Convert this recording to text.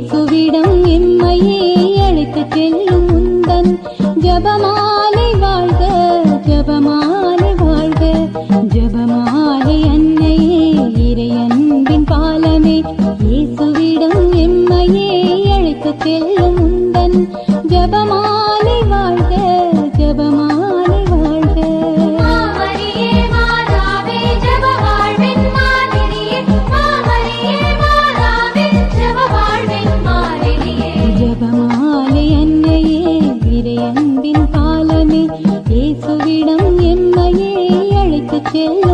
இயேசுவிடம் எம்மையே அழைத்துச் செல்லும் உந்தன் ஜபமாலை வாழ்க, ஜபமாலை வாழ்க, ஜபமாலை அன்னையே இறையன்பின் பாலமே. இயேசுவிடம் எம்மையே அழைத்துச் செல்லும் உந்தன் ஜபமாலை வாழ்க, ஜபமாலை வாழ்க. மாமரியே மாதாவே ஜபவாழ்வின் மாதிரியே, மாமரியே மாதாவே ஜபவாழ்வின் மாதிரியே. ஜபமாலை அன்னையே இறையன்பின் பாலமே. இயேசுவிடம் எம்மையே அழைத்துச் செல்லும்